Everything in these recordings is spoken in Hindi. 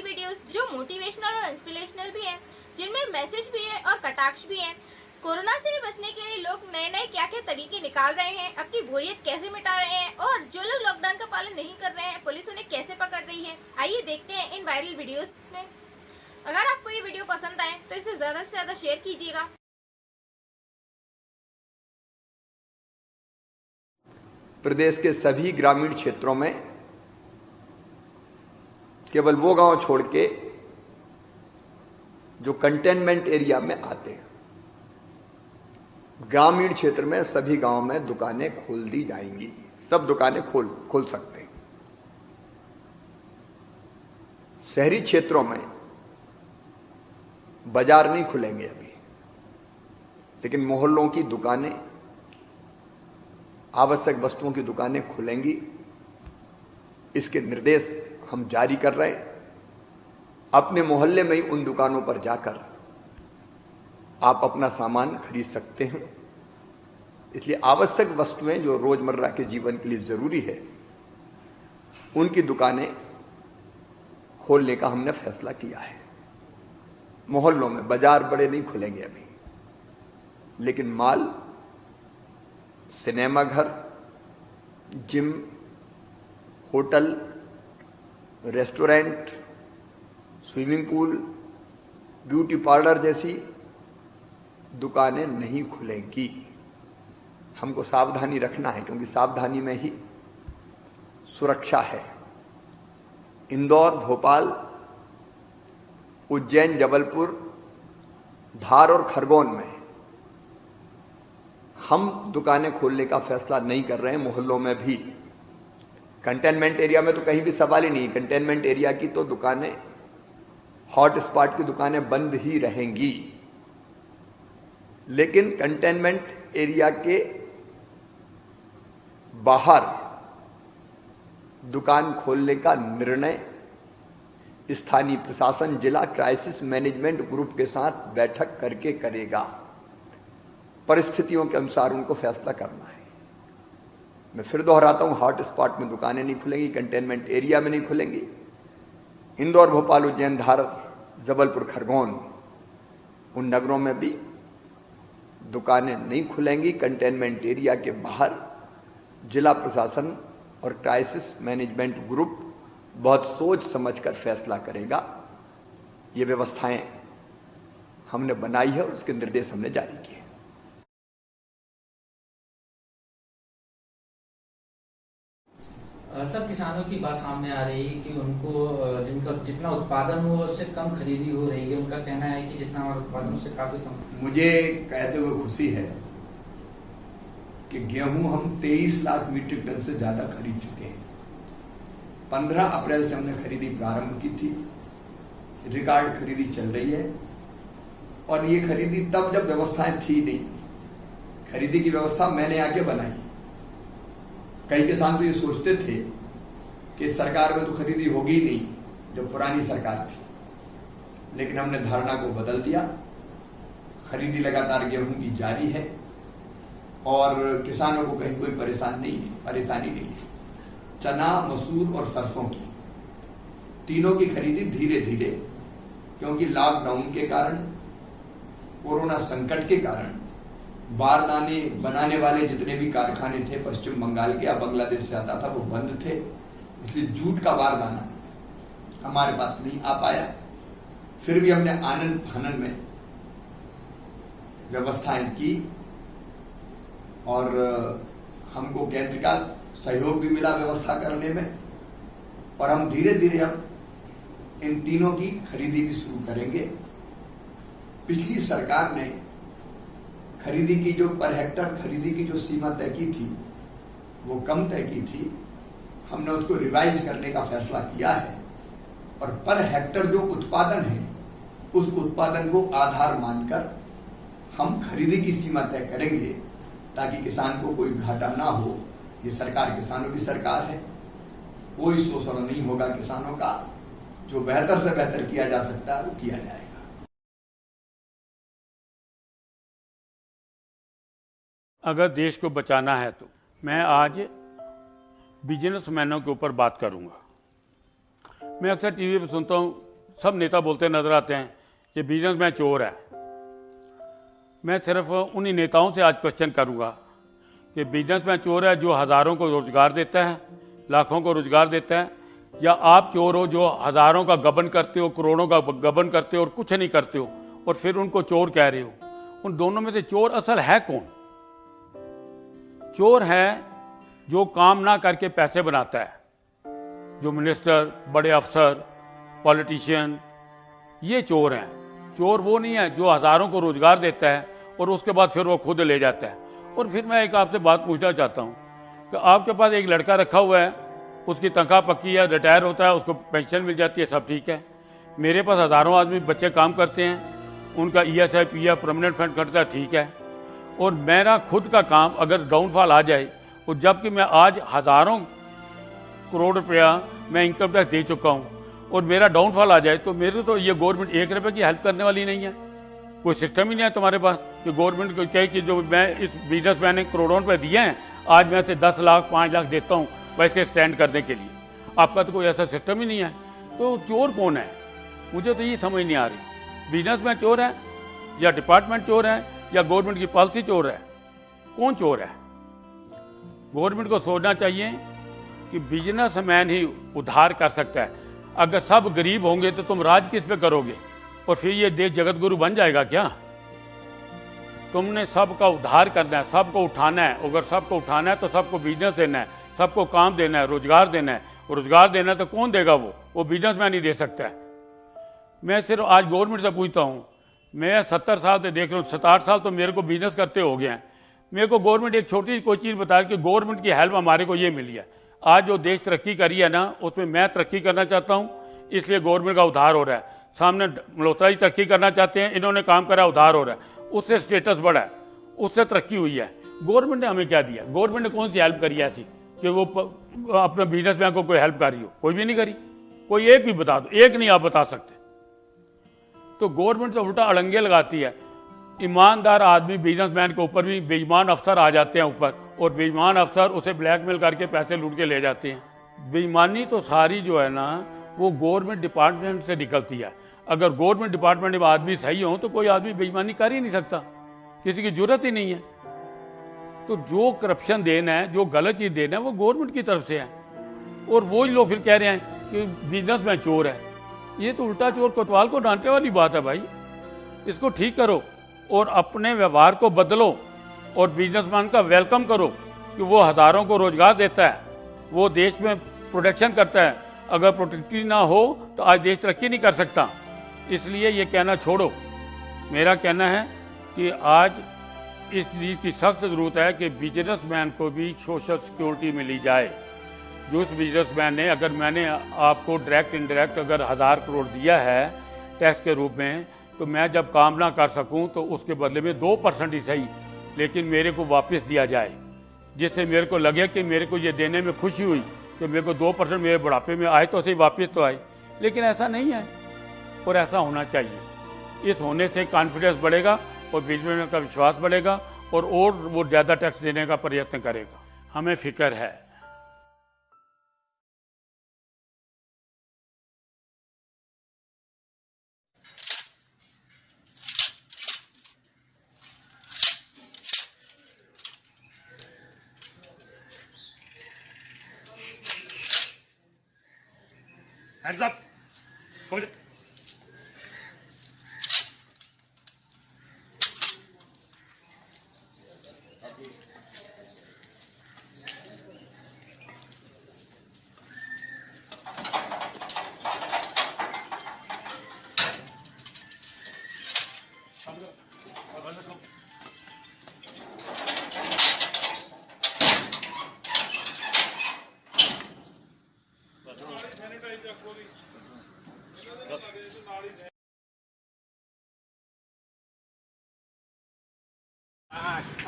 वीडियोस जो मोटिवेशनल और इंस्पिरेशनल भी हैं, जिनमें मैसेज भी है और कटाक्ष भी है। कोरोना से बचने के लिए लोग नए नए क्या क्या तरीके निकाल रहे हैं, अपनी बोरियत कैसे मिटा रहे हैं, और जो लोग लॉकडाउन का पालन नहीं कर रहे हैं पुलिस उन्हें कैसे पकड़ रही है। आइए देखते हैं इन वायरल वीडियोस में। अगर आपको ये वीडियो पसंद आए तो इसे ज्यादा से ज्यादा शेयर कीजिएगा। प्रदेश के सभी ग्रामीण क्षेत्रों में केवल वो गांव छोड़ के जो कंटेनमेंट एरिया में आते हैं, ग्रामीण क्षेत्र में सभी गांव में दुकानें खोल दी जाएंगी। सब दुकानें खोल सकते हैं। शहरी क्षेत्रों में बाजार नहीं खुलेंगे अभी, लेकिन मोहल्लों की दुकानें, आवश्यक वस्तुओं की दुकानें खुलेंगी। इसके निर्देश हम जारी कर रहे हैं। अपने मोहल्ले में ही उन दुकानों पर जाकर आप अपना सामान खरीद सकते हैं। इसलिए आवश्यक वस्तुएं जो रोजमर्रा के जीवन के लिए जरूरी है, उनकी दुकानें खोलने का हमने फैसला किया है। मोहल्लों में बाजार बड़े नहीं खुलेंगे अभी, लेकिन मॉल, सिनेमा घर, gym, hotel, restaurant, swimming pool, beauty parlour जैसी दुकानें नहीं खुलेंगी। हमको सावधानी रखना है, क्योंकि सावधानी में ही सुरक्षा है। इंदौर, भोपाल, उज्जैन, जबलपुर, धार और खरगोन में हम दुकानें खोलने का फैसला नहीं कर रहे हैं। मोहल्लों में भी, कंटेनमेंट एरिया में तो कहीं भी सवाल ही नहीं। कंटेनमेंट एरिया की तो दुकानें, हॉट स्पॉट की दुकानें बंद ही रहेंगी। लेकिन कंटेनमेंट एरिया के बाहर दुकान खोलने का निर्णय स्थानीय प्रशासन जिला क्राइसिस मैनेजमेंट ग्रुप के साथ बैठक करके करेगा। परिस्थितियों के अनुसार उनको फैसला करना है। मैं फिर दोहराता हूं, हॉट स्पॉट में दुकानें नहीं खुलेंगी, कंटेनमेंट एरिया में नहीं खुलेंगी। इंदौर, भोपाल, उज्जैन, धार, जबलपुर, खरगोन, उन नगरों में भी दुकानें नहीं खुलेंगी। कंटेनमेंट एरिया के बाहर जिला प्रशासन और क्राइसिस मैनेजमेंट ग्रुप बहुत सोच समझकर फैसला करेगा। ये व्यवस्थाएं हमने बनाई है और उसके निर्देश हमने जारी किए। सब किसानों की बात सामने आ रही है कि उनको जिनका जितना उत्पादन हुआ उससे कम खरीदी हो रही है। उनका कहना है कि जितना हमारा उत्पादन उससे काफी कम। मुझे कहते हुए खुशी है कि गेहूं हम 23 लाख मीट्रिक टन से ज्यादा खरीद चुके हैं। 15 अप्रैल से हमने खरीदी प्रारंभ की थी। रिकॉर्ड खरीदी चल रही है, और ये खरीदी तब जब व्यवस्थाएं थी नहीं। खरीदी की व्यवस्था मैंने आके बनाई। कई किसान तो ये सोचते थे कि सरकार में तो खरीदी होगी ही नहीं, जो पुरानी सरकार थी। लेकिन हमने धारणा को बदल दिया। खरीदी लगातार गेहूं की जारी है और किसानों को कहीं कोई परेशानी नहीं है। चना, मसूर और सरसों की तीनों की खरीदी धीरे धीरे, क्योंकि लॉकडाउन के कारण, कोरोना संकट के कारण बारदाने बनाने वाले जितने भी कारखाने थे पश्चिम बंगाल के या बांग्लादेश से आता था, वो बंद थे। इसलिए जूट का बारदाना हमारे पास नहीं आ पाया। फिर भी हमने आनन फानन में व्यवस्थाएं की और हमको केंद्र का सहयोग भी मिला व्यवस्था करने में। और हम धीरे धीरे अब इन तीनों की खरीदी भी शुरू करेंगे। पिछली सरकार ने खरीदी की जो पर हेक्टर खरीदी की जो सीमा तय की थी, वो कम तय की थी। हमने उसको रिवाइज करने का फैसला किया है और पर हेक्टर जो उत्पादन है, उस उत्पादन को आधार मानकर हम खरीदी की सीमा तय करेंगे, ताकि किसान को कोई घाटा ना हो। ये सरकार किसानों की सरकार है। कोई शोषण नहीं होगा किसानों का। जो बेहतर से बेहतर किया जा सकता है वो किया जाएगा। अगर देश को बचाना है तो मैं आज बिजनेसमैनों के ऊपर बात करूंगा। मैं अक्सर टीवी पे सुनता हूँ सब नेता बोलते नजर आते हैं ये बिजनेसमैन चोर है। मैं सिर्फ उन्हीं नेताओं से आज क्वेश्चन करूंगा कि बिजनेसमैन चोर है जो हज़ारों को रोजगार देता है, लाखों को रोजगार देता है, या आप चोर हो जो हज़ारों का गबन करते हो, करोड़ों का गबन करते हो और कुछ नहीं करते हो और फिर उनको चोर कह रहे हो। उन दोनों में से चोर असल है कौन? चोर है जो काम ना करके पैसे बनाता है, जो मिनिस्टर, बड़े अफसर, पॉलिटिशियन, ये चोर हैं। चोर वो नहीं है जो हज़ारों को रोजगार देता है और उसके बाद फिर वो खुद ले जाता है। और फिर मैं एक आपसे बात पूछना चाहता हूँ कि आपके पास एक लड़का रखा हुआ है, उसकी तनख्वाह पक्की है, रिटायर होता है, उसको पेंशन मिल जाती है, सब ठीक है। मेरे पास हज़ारों आदमी बच्चे काम करते हैं, उनका ESI PF परमानेंट फंड कटता है, ठीक है। और मेरा खुद का काम अगर डाउनफॉल आ जाए, और जबकि मैं आज हज़ारों करोड़ रुपया मैं इनकम टैक्स दे चुका हूँ और मेरा डाउनफॉल आ जाए, तो मेरे तो ये गवर्नमेंट 1 रुपये की हेल्प करने वाली नहीं है। कोई सिस्टम ही नहीं है तुम्हारे पास कि गवर्नमेंट को कहे कि जो मैं इस बिजनेसमैन ने करोड़ों रुपये दिए हैं, आज मैं इसे 10 लाख 5 लाख देता हूँ पैसे स्टैंड करने के लिए। आपका तो कोई ऐसा सिस्टम ही नहीं है। तो चोर कौन है? मुझे तो ये समझ नहीं आ रही। बिजनेसमैन चोर है या डिपार्टमेंट चोर है या गवर्नमेंट की पॉलिसी चोर है? कौन चोर है? गवर्नमेंट को सोचना चाहिए कि बिजनेसमैन ही उद्धार कर सकता है। अगर सब गरीब होंगे तो तुम राज किस पे करोगे? और फिर ये देश जगत गुरु बन जाएगा क्या? तुमने सबका उद्धार करना है, सबको उठाना है। अगर सबको उठाना है तो सबको बिजनेस देना है, सबको काम देना है, रोजगार देना है। और रोजगार देना है तो कौन देगा? वो बिजनेसमैन ही दे सकता है। मैं सिर्फ आज गवर्नमेंट से पूछता हूँ, मैं 70 साल से देख रहा हूँ, 7-8 साल तो मेरे को बिजनेस करते हो गए हैं। मेरे को गवर्नमेंट एक छोटी सी कोई चीज़ बता कि गवर्नमेंट की हेल्प हमारे को ये मिली है। आज जो देश तरक्की करी है ना, उसमें मैं तरक्की करना चाहता हूँ, इसलिए गवर्नमेंट का उद्धार हो रहा है। सामने मल्होत्रा जी तरक्की करना चाहते हैं, इन्होंने काम करा, उद्धार हो रहा है, उससे स्टेटस बढ़ा है, उससे तरक्की हुई है। गवर्नमेंट ने हमें क्या दिया? गवर्नमेंट ने कौन सी हेल्प करी है ऐसी कि वो अपने बिजनेसमैन को कोई हेल्प कर रही हो? कोई भी नहीं करी। कोई एक भी बता दो, एक नहीं आप बता सकते। तो गवर्नमेंट तो उल्टा अड़ंगे लगाती है। ईमानदार आदमी बिजनेसमैन के ऊपर भी बेईमान अफसर आ जाते हैं ऊपर, और बेईमान अफसर उसे ब्लैकमेल करके पैसे लूट के ले जाते हैं। बेईमानी तो सारी जो है ना वो गवर्नमेंट डिपार्टमेंट से निकलती है। अगर गवर्नमेंट डिपार्टमेंट में आदमी सही हो तो कोई आदमी बेईमानी कर ही नहीं सकता, किसी की जरूरत ही नहीं है। तो जो करप्शन देना है, जो गलत चीज देना है, वो गवर्नमेंट की तरफ से है। और वो ही लोग फिर कह रहे हैं कि बिजनेसमैन चोर है। ये तो उल्टा चोर कोतवाल को डांटने वाली बात है भाई। इसको ठीक करो और अपने व्यवहार को बदलो और बिजनेसमैन का वेलकम करो कि वो हज़ारों को रोजगार देता है, वो देश में प्रोटेक्शन करता है। अगर प्रोटेक्टिव ना हो तो आज देश तरक्की नहीं कर सकता। इसलिए ये कहना छोड़ो। मेरा कहना है कि आज इस चीज़ की सख्त ज़रूरत है कि बिजनेसमैन को भी सोशल सिक्योरिटी मिली जाए। जो उस बिजनेसमैन ने, अगर मैंने आपको डायरेक्ट इनडायरेक्ट अगर 1000 करोड़ दिया है टैक्स के रूप में, तो मैं जब काम ना कर सकूं तो उसके बदले में 2% ही सही, लेकिन मेरे को वापस दिया जाए, जिससे मेरे को लगे कि मेरे को ये देने में खुशी हुई कि मेरे को 2% मेरे बुढ़ापे में आए तो सही वापस तो आए। लेकिन ऐसा नहीं है और ऐसा होना चाहिए। इस होने से कॉन्फिडेंस बढ़ेगा और बिजनेसमैन का विश्वास बढ़ेगा और वो ज़्यादा टैक्स देने का प्रयत्न करेगा। हमें फिक्र है। Hands up. Hold it.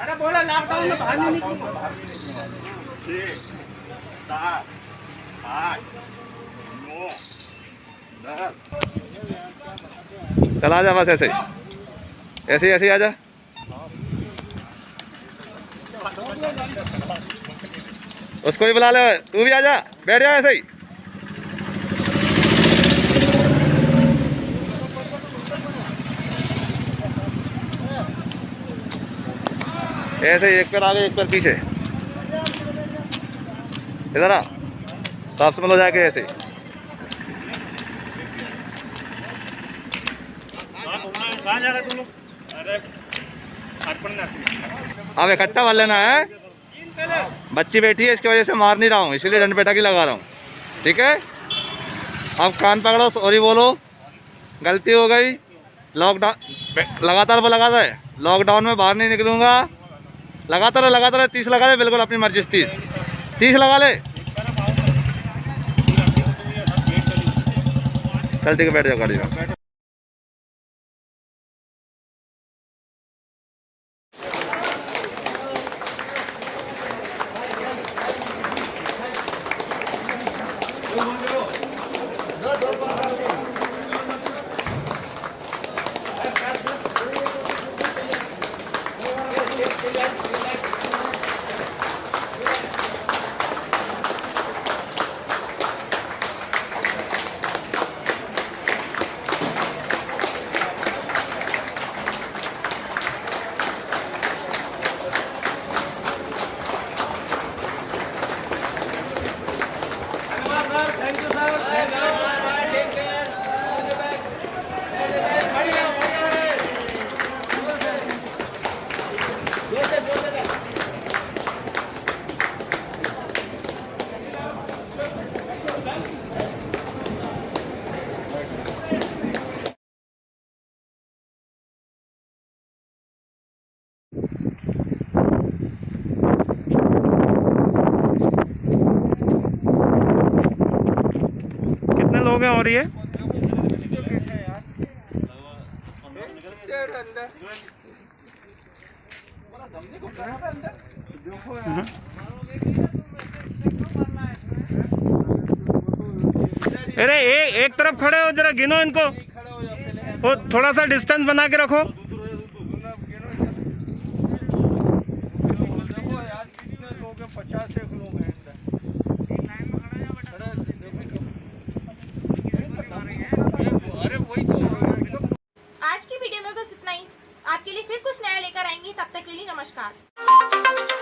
अरे बोला लॉकडाउन में बाहर नहीं निकलो। 6, 7, 8, 9, 10। चल आ जा, बस ऐसे ही आ जा। उसको भी बुला ले, तू भी आ जा, बैठ जा ऐसे ही। ऐसे ही, एक पैर आगे एक पैर पीछे। इधर आ, साफ समझ हो जाएगा ऐसे। कहाँ जा रहे तुम लोग? अरे अब इकट्ठा भर लेना है। बच्ची बैठी है, इसकी वजह से मार नहीं रहा हूँ, इसीलिए डंड बैठा की लगा रहा हूँ, ठीक है। अब कान पकड़ो, सॉरी बोलो, गलती हो गई। लॉकडाउन लगातार लगा दे, लॉकडाउन में बाहर नहीं निकलूंगा। लगातार 30 लगा ले, बिल्कुल अपनी मर्जी से 30 लगा ले। चल ठीक है, बैठ जाओ गाड़ी में। कितने लोग हैं और ये? अरे एक तरफ खड़े हो, जरा गिनो इनको, वो थोड़ा सा डिस्टेंस बना के रखो। आज की वीडियो में बस इतना ही। आपके लिए फिर कुछ नया लेकर आएंगे, तब तक के लिए नमस्कार।